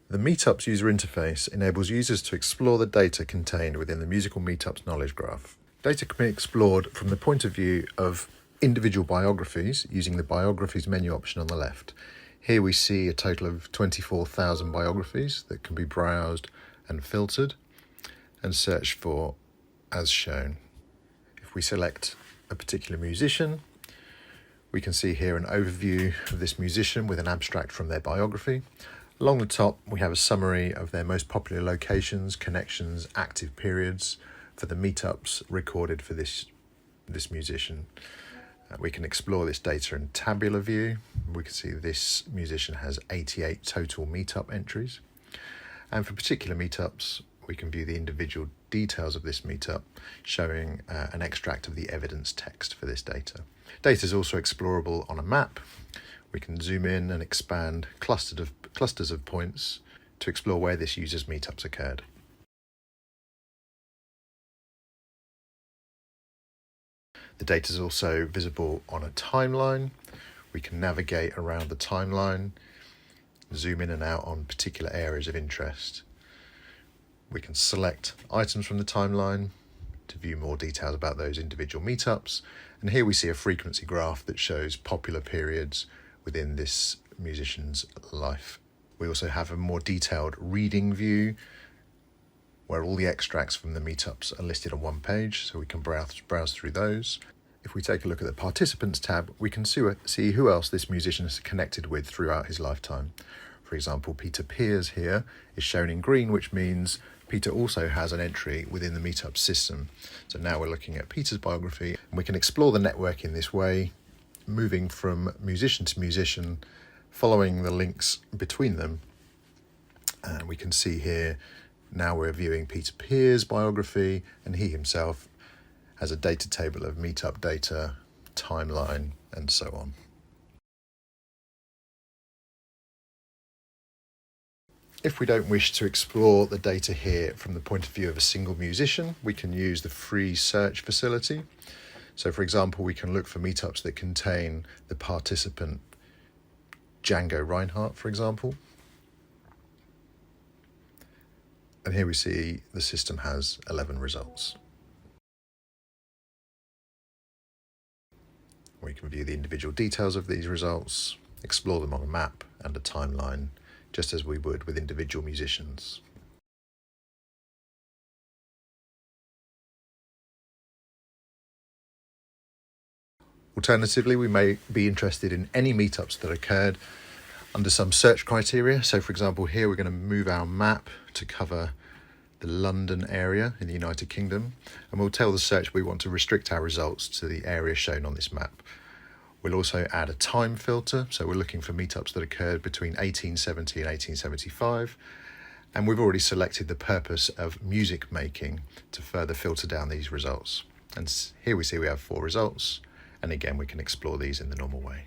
The MEETUPS user interface enables users to explore the data contained within the Musical MEETUPS knowledge graph. Data can be explored from the point of view of individual biographies using the biographies menu option on the left. Here we see a total of 24,000 biographies that can be browsed and filtered and searched for as shown. If we select a particular musician, we can see here an overview of this musician with an abstract from their biography. Along the top, we have a summary of their most popular locations, connections, active periods for the meetups recorded for this musician. We can explore this data in tabular view. We can see this musician has 88 total meetup entries. And for particular meetups, we can view the individual details of this meetup, showing an extract of the evidence text for this data. Data is also explorable on a map. We can zoom in and expand clusters of points to explore where this user's meetups occurred. The data is also visible on a timeline. We can navigate around the timeline, zoom in and out on particular areas of interest. We can select items from the timeline to view more details about those individual meetups. And here we see a frequency graph that shows popular periods within this musician's life. We also have a more detailed reading view where all the extracts from the meetups are listed on one page, so we can browse through those. If we take a look at the Participants tab, we can see who else this musician has connected with throughout his lifetime. For example, Peter Pears here is shown in green, which means Peter also has an entry within the meetup system. So now we're looking at Peter's biography, and we can explore the network in this way, moving from musician to musician, following the links between them. And we can see here, now we're viewing Peter Pears' biography, and he himself has a data table of meetup data, timeline, and so on. If we don't wish to explore the data here from the point of view of a single musician, we can use the free search facility. So for example, we can look for meetups that contain the participant Django Reinhardt, for example. And here we see the system has 11 results. We can view the individual details of these results, explore them on a map and a timeline, just as we would with individual musicians. Alternatively, we may be interested in any meetups that occurred under some search criteria. So for example, here we're going to move our map to cover the London area in the United Kingdom, and we'll tell the search we want to restrict our results to the area shown on this map. We'll also add a time filter, so we're looking for meetups that occurred between 1870 and 1875, and we've already selected the purpose of music making to further filter down these results. And here we see we have 4 results, and again we can explore these in the normal way.